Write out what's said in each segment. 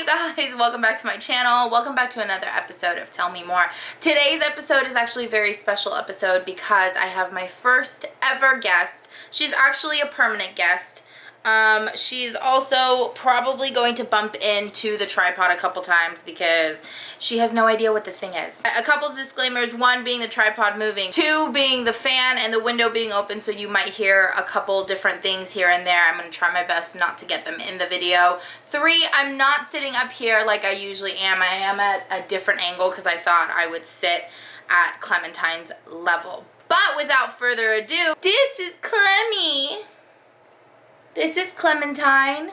guys, welcome back to my channel. Welcome back to another episode of Tell Me More. Today's episode is actually a very special episode because I have my first ever guest. She's actually a permanent guest. She's also probably going to bump into the tripod a couple times because she has no idea what this thing is. A couple disclaimers, one being the tripod moving, two being the fan and the window being open, so you might hear a couple different things here and there. I'm going to try my best not to get them in the video. Three, I'm not sitting up here like I usually am. I am at a different angle because I thought I would sit at Clementine's level. But without further ado, this is Clemmy. This is Clementine,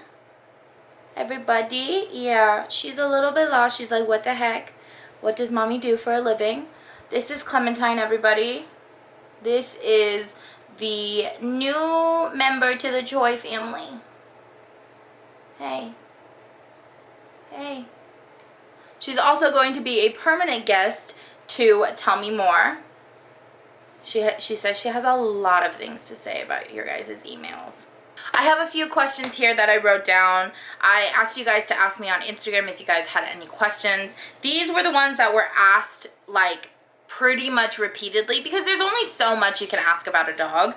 everybody. Yeah, she's a little bit lost. She's like, what the heck? What does mommy do for a living? This is Clementine, everybody. This is the new member to the Joy family. Hey. Hey. She's also going to be a permanent guest to Tell Me More. She says she has a lot of things to say about your guys' emails. I have a few questions here that I wrote down. I asked you guys to ask me on Instagram if you guys had any questions. These were the ones that were asked like pretty much repeatedly because there's only so much you can ask about a dog.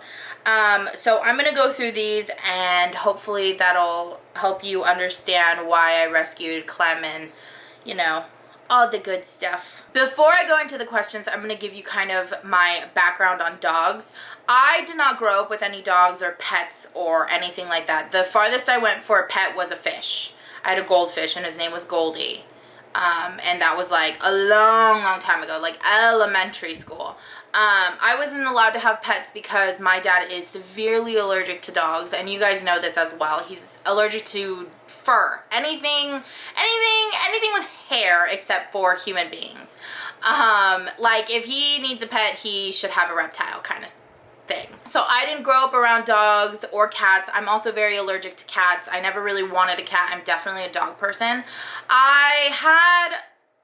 So I'm going to go through these and hopefully that'll help you understand why I rescued Clem and, you know, all the good stuff. Before I go into the questions, I'm going to give you kind of my background on dogs. I did not grow up with any dogs or pets or anything like that. The farthest I went for a pet was a fish. I had a goldfish and his name was Goldie. And that was like a long time ago, like elementary school. I wasn't allowed to have pets because my dad is severely allergic to dogs, and you guys know this as well. He's allergic to fur, anything with hair except for human beings. Like if he needs a pet, he should have a reptile kind of thing. So I didn't grow up around dogs or cats. I'm also very allergic to cats. I never really wanted a cat. I'm definitely a dog person.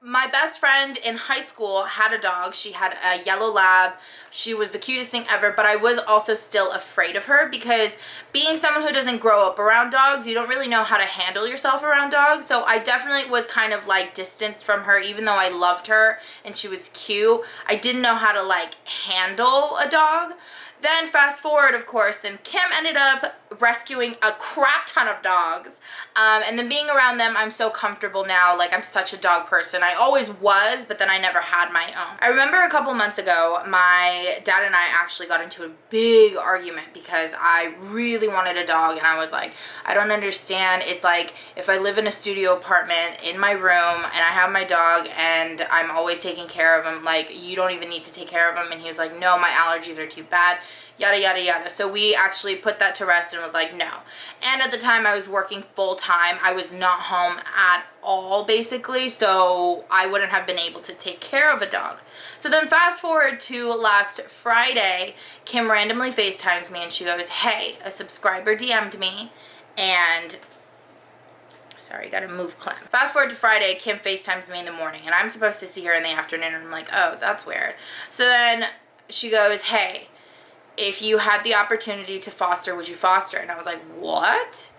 My best friend in high school had a dog. She had a yellow lab. She was the cutest thing ever, but I was also still afraid of her because being someone who doesn't grow up around dogs, you don't really know how to handle yourself around dogs. So I definitely was kind of like distanced from her, even though I loved her and she was cute. I didn't know how to like handle a dog. Then fast forward, of course, then Kim ended up rescuing a crap ton of dogs. And then being around them, I'm so comfortable now. Like, I'm such a dog person. I always was, but then I never had my own. I remember a couple months ago, my dad and I actually got into a big argument because I really wanted a dog. And I was like, I don't understand. It's like if I live in a studio apartment in my room and I have my dog and I'm always taking care of him, like, you don't even need to take care of him. And he was like, no, my allergies are too bad. Yada yada yada. So we actually put that to rest and was like, no. And at the time I was working full time. I was not home at all basically, so I wouldn't have been able to take care of a dog. So then fast forward to last Friday, Kim randomly FaceTimes me and she goes, hey, a subscriber DM'd me and sorry, gotta move Clem. Fast forward to Friday, Kim FaceTimes me in the morning and I'm supposed to see her in the afternoon and I'm like, oh, that's weird. So then she goes, hey, if you had the opportunity to foster, would you foster? And I was like, what?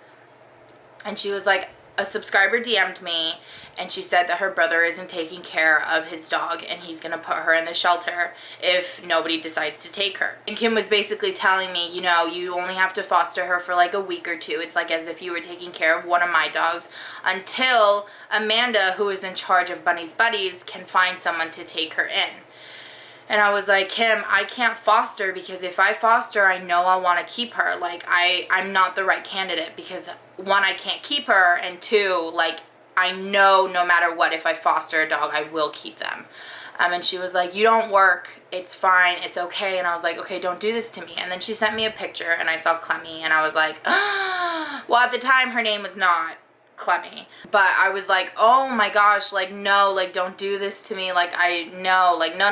And she was like, a subscriber DM'd me and she said that her brother isn't taking care of his dog and he's gonna put her in the shelter if nobody decides to take her. And Kim was basically telling me, you know, you only have to foster her for like a week or two. It's like as if you were taking care of one of my dogs until Amanda, who is in charge of Bunny's Buddies, can find someone to take her in. And I was like, Kim, I can't foster because if I foster, I know I want to keep her. Like, I'm not the right candidate because, one, I can't keep her, and two, like, I know no matter what, if I foster a dog, I will keep them. And she was like, you don't work. It's fine. It's okay. And I was like, okay, don't do this to me. And then she sent me a picture, and I saw Clemmy, and I was like, well, at the time, her name was not Clemmy, but I was like, oh my gosh, like, no, like, don't do this to me, like, I know, like, no.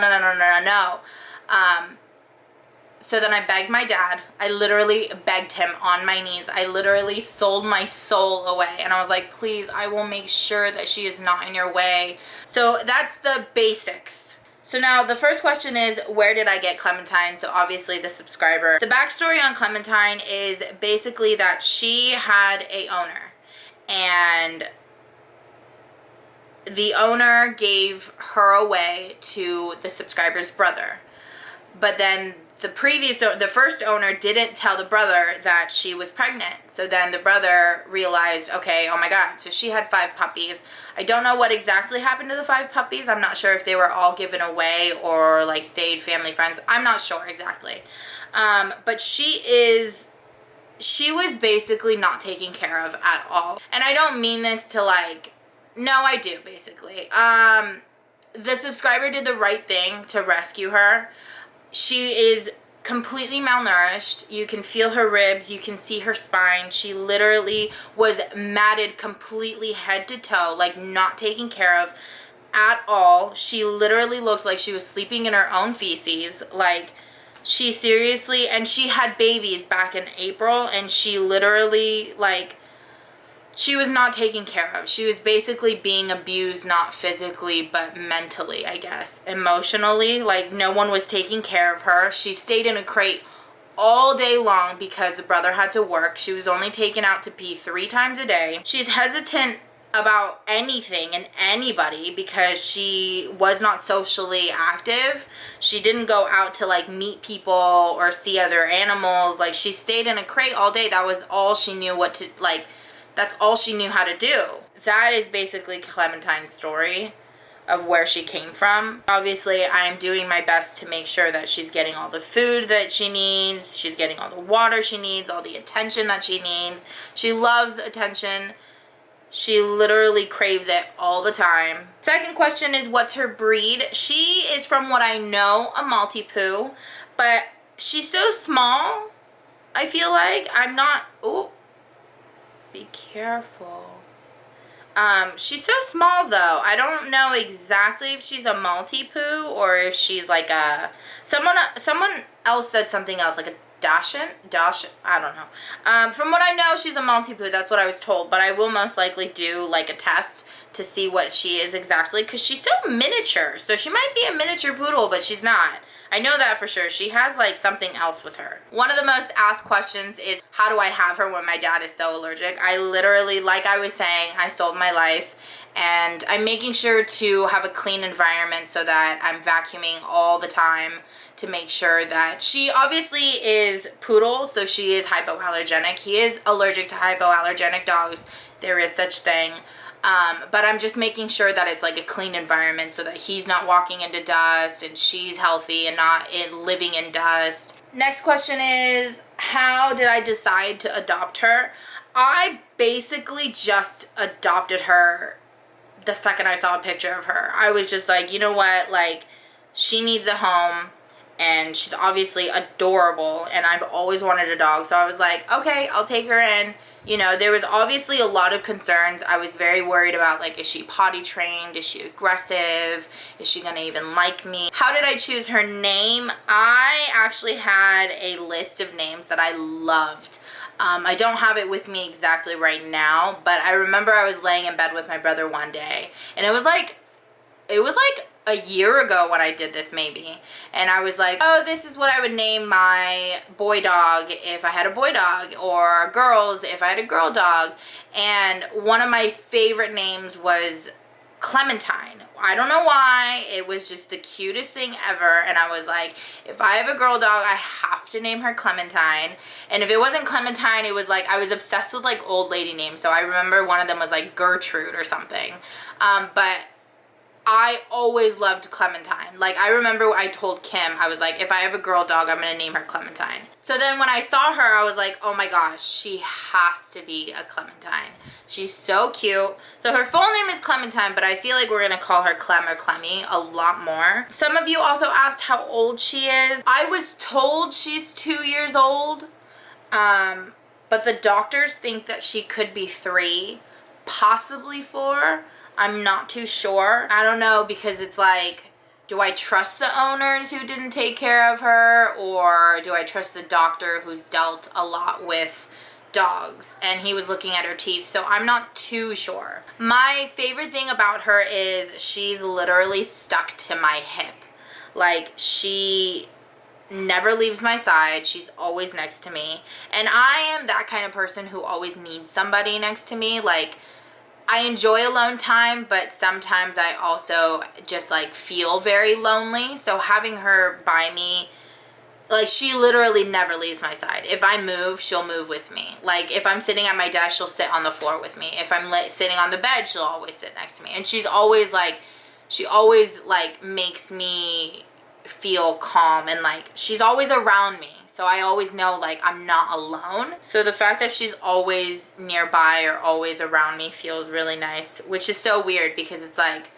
So then I begged my dad. I literally begged him on my knees. I literally sold my soul away, and I was like, please, I will make sure that she is not in your way. So that's the basics. So now the first question is, where did I get Clementine? So obviously the subscriber. The backstory on Clementine is basically that she had a owner, and the owner gave her away to the subscriber's brother. But then the first owner didn't tell the brother that she was pregnant. So then the brother realized, okay, oh my God, so she had 5 puppies. I don't know what exactly happened to the 5 puppies. I'm not sure if they were all given away or like stayed family friends. I'm not sure exactly. But she was basically not taken care of at all. And I don't mean this to like, no, I do basically. The subscriber did the right thing to rescue her. She is completely malnourished. You can feel her ribs. You can see her spine. She literally was matted completely head to toe, like not taken care of at all. She literally looked like she was sleeping in her own feces. Like, she seriously, and she had babies back in April, and she literally, like, she was not taken care of. She was basically being abused, not physically, but mentally, I guess. Emotionally, like, no one was taking care of her. She stayed in a crate all day long because the brother had to work. She was only taken out to pee 3 times a day. She's hesitant about anything and anybody because she was not socially active. She didn't go out to like meet people or see other animals. Like, she stayed in a crate all day. That was all she knew what to, like, that's all she knew how to do. That is basically Clementine's story of where she came from. Obviously, I'm doing my best to make sure that she's getting all the food that she needs. She's getting all the water she needs, all the attention that she needs. She loves attention. She literally craves it all the time. Second question is, what's her breed? She is, from what I know, a Maltipoo, but she's so small, I feel like. I'm not, ooh, be careful. She's so small though. I don't know exactly if she's a Maltipoo or if she's like a, someone else said something else, like a Dachshund, I don't know. From what I know, she's a Maltipoo. That's what I was told, but I will most likely do like a test to see what she is exactly, because she's so miniature. So she might be a miniature poodle, but she's not. I know that for sure. She has like something else with her. One of the most asked questions is, how do I have her when my dad is so allergic? I literally, like I was saying, I sold my life, and I'm making sure to have a clean environment so that I'm vacuuming all the time to make sure that she obviously is poodle, so she is hypoallergenic. He is allergic to hypoallergenic dogs. There is such thing. But I'm just making sure that it's like a clean environment so that he's not walking into dust and she's healthy and not living in dust. Next question is, how did I decide to adopt her? I basically just adopted her the second I saw a picture of her. I was just like, you know what, like, she needs a home. And she's obviously adorable, and I've always wanted a dog, so I was like, okay, I'll take her in. You know, there was obviously a lot of concerns. I was very worried about, like, is she potty trained? Is she aggressive? Is she gonna even like me? How did I choose her name? I actually had a list of names that I loved. I don't have it with me exactly right now, but I remember I was laying in bed with my brother one day, and it was like a year ago when I did this maybe, and I was like, oh, this is what I would name my boy dog if I had a boy dog, or girls if I had a girl dog. And one of my favorite names was Clementine. I don't know why, it was just the cutest thing ever, and I was like, if I have a girl dog, I have to name her Clementine. And if it wasn't Clementine, it was like, I was obsessed with like old lady names, so I remember one of them was like Gertrude or something. But I always loved Clementine. Like, I remember I told Kim, I was like, if I have a girl dog, I'm gonna name her Clementine. So then when I saw her, I was like, oh my gosh, she has to be a Clementine. She's so cute. So her full name is Clementine, but I feel like we're gonna call her Clem or Clemmy a lot more. Some of you also asked how old she is. I was told she's 2 years old, but the doctors think that she could be 3, possibly 4. I'm not too sure. I don't know, because it's like, do I trust the owners who didn't take care of her, or do I trust the doctor who's dealt a lot with dogs and he was looking at her teeth? So I'm not too sure. My favorite thing about her is she's literally stuck to my hip. Like, she never leaves my side. She's always next to me, and I am that kind of person who always needs somebody next to me. Like, I enjoy alone time, but sometimes I also just like feel very lonely. So having her by me, like, she literally never leaves my side. If I move, she'll move with me. Like, if I'm sitting at my desk, she'll sit on the floor with me. If I'm sitting on the bed, she'll always sit next to me. And she always makes me feel calm, and like, she's always around me. So I always know, like, I'm not alone. So the fact that she's always nearby or always around me feels really nice, which is so weird because it's like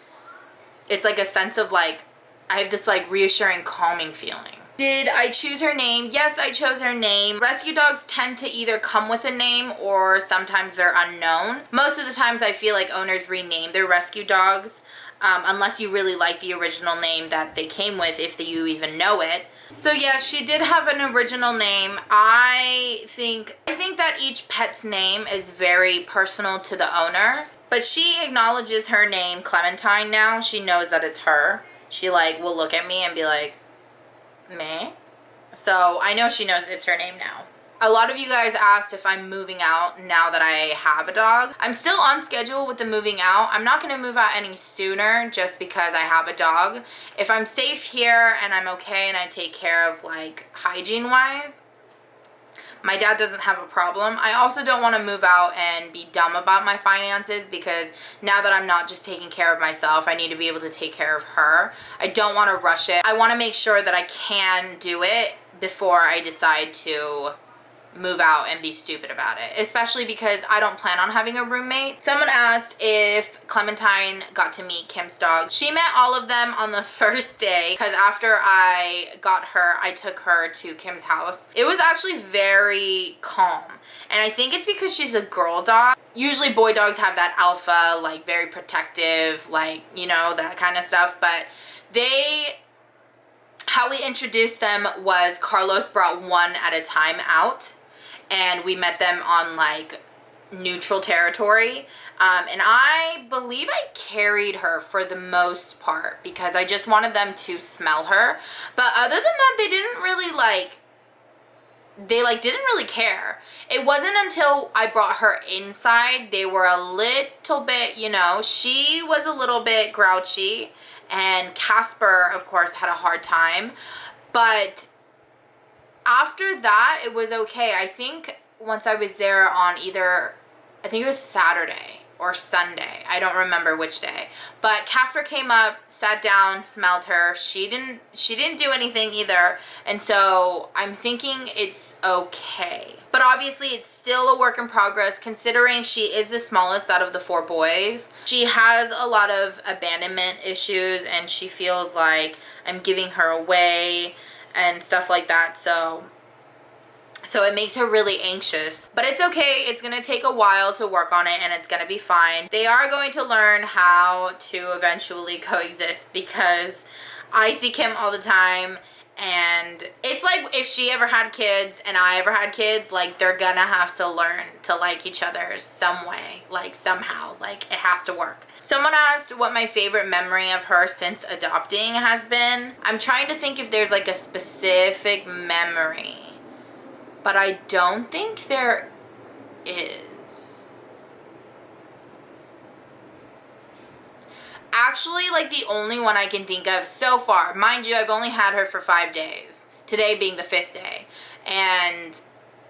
a sense of like, I have this like reassuring, calming feeling. Did I choose her name? Yes, I chose her name. Rescue dogs tend to either come with a name or sometimes they're unknown. Most of the times I feel like owners rename their rescue dogs, unless you really like the original name that they came with, if you even know it. So yeah, she did have an original name. I think that each pet's name is very personal to the owner, but she acknowledges her name, Clementine, now. She knows that it's her. She like will look at me and be like, meh. So I know she knows it's her name now. A lot of you guys asked if I'm moving out now that I have a dog. I'm still on schedule with the moving out. I'm not going to move out any sooner just because I have a dog. If I'm safe here and I'm okay and I take care of like hygiene wise, my dad doesn't have a problem. I also don't want to move out and be dumb about my finances, because now that I'm not just taking care of myself, I need to be able to take care of her. I don't want to rush it. I want to make sure that I can do it before I decide to move out and be stupid about it, especially because I don't plan on having a roommate. Someone asked if Clementine got to meet Kim's dog. She met all of them on the first day, because after I got her, I took her to Kim's house. It was actually very calm, and I think it's because she's a girl dog. Usually boy dogs have that alpha, like very protective, like, you know, that kind of stuff, but how we introduced them was Carlos brought one at a time out, and we met them on like neutral territory, and I believe I carried her for the most part because I just wanted them to smell her. But other than that, they didn't really didn't really care. It wasn't until I brought her inside, they were a little bit, you know, she was a little bit grouchy, and Casper, of course, had a hard time. But after that, it was okay. I think once I was there on I think it was Saturday or Sunday. I don't remember which day. But Casper came up, sat down, smelled her. She didn't do anything either. And so I'm thinking it's okay. But obviously it's still a work in progress, considering she is the smallest out of the 4 boys. She has a lot of abandonment issues, and she feels like I'm giving her away and stuff like that, so it makes her really anxious. But it's okay. It's gonna take a while to work on it, and it's gonna be fine. They are going to learn how to eventually coexist, because I see Kim all the time, and it's like if she ever had kids and I ever had kids, like, they're gonna have to learn to like each other some way, like somehow, like it has to work. Someone asked what my favorite memory of her since adopting has been. I'm trying to think if there's like a specific memory, but I don't think there is. Actually, like, the only one I can think of so far, mind you, I've only had her for 5 days, today being the 5th day, and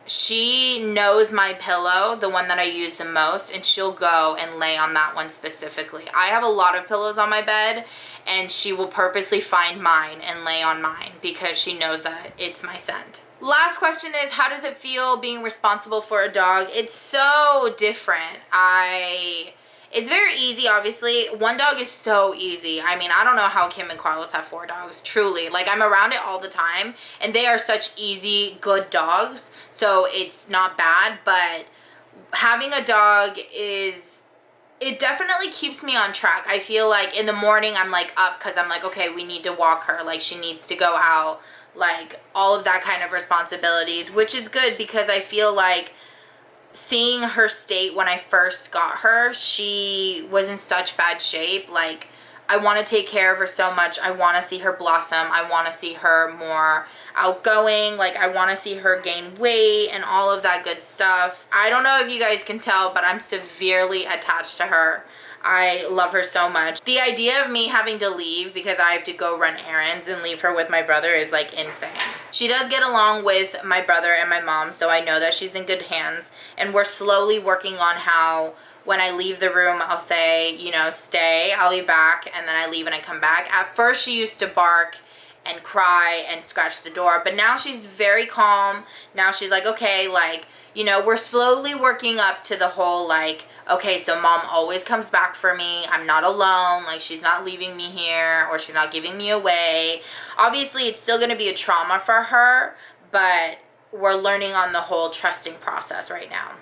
she knows my pillow, the one that I use the most, and she'll go and lay on that one specifically. I have a lot of pillows on my bed, and she will purposely find mine and lay on mine because she knows that it's my scent. Last question is, how does it feel being responsible for a dog? It's so different. It's very easy, obviously. One dog is so easy. I mean, I don't know how Kim and Carlos have 4 dogs, truly. Like, I'm around it all the time, and they are such easy, good dogs, so it's not bad. But having a dog it definitely keeps me on track. I feel like in the morning I'm like up because I'm like, okay, we need to walk her. Like, she needs to go out. Like, all of that kind of responsibilities, which is good because I feel like seeing her state when I first got her, she was in such bad shape. Like, I want to take care of her so much. I want to see her blossom. I want to see her more outgoing. Like, I want to see her gain weight and all of that good stuff. I don't know if you guys can tell, but I'm severely attached to her. I love her so much. The idea of me having to leave because I have to go run errands and leave her with my brother is like insane. She does get along with my brother and my mom, so I know that she's in good hands. And we're slowly working on how when I leave the room, I'll say, you know, stay, I'll be back, and then I leave and I come back. At first, she used to bark and cry and scratch the door, but now she's very calm. Now she's like, okay, like, you know, we're slowly working up to the whole, like, okay, so mom always comes back for me. I'm not alone. Like, she's not leaving me here, or she's not giving me away. Obviously, it's still going to be a trauma for her, but we're learning on the whole trusting process right now.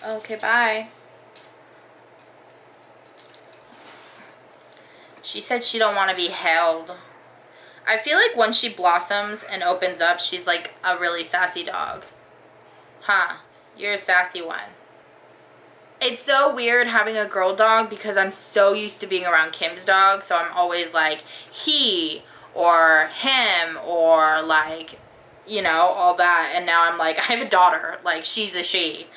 Okay, bye. She said she don't want to be held. I feel like once she blossoms and opens up, she's like a really sassy dog. Huh, you're a sassy one. It's so weird having a girl dog because I'm so used to being around Kim's dog, so I'm always like he or him or like, you know, all that. And now I'm like, I have a daughter, like she's a she.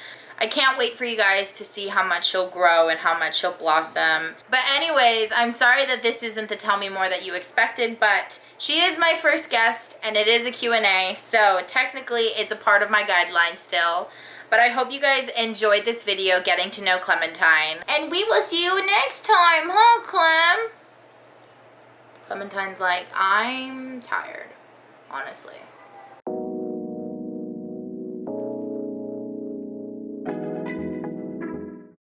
I can't wait for you guys to see how much she'll grow and how much she'll blossom. But anyways, I'm sorry that this isn't the Tell Me More that you expected, but she is my first guest and it is a Q&A, so technically it's a part of my guidelines still. But I hope you guys enjoyed this video getting to know Clementine. And we will see you next time, huh, Clem? Clementine's like, I'm tired, honestly.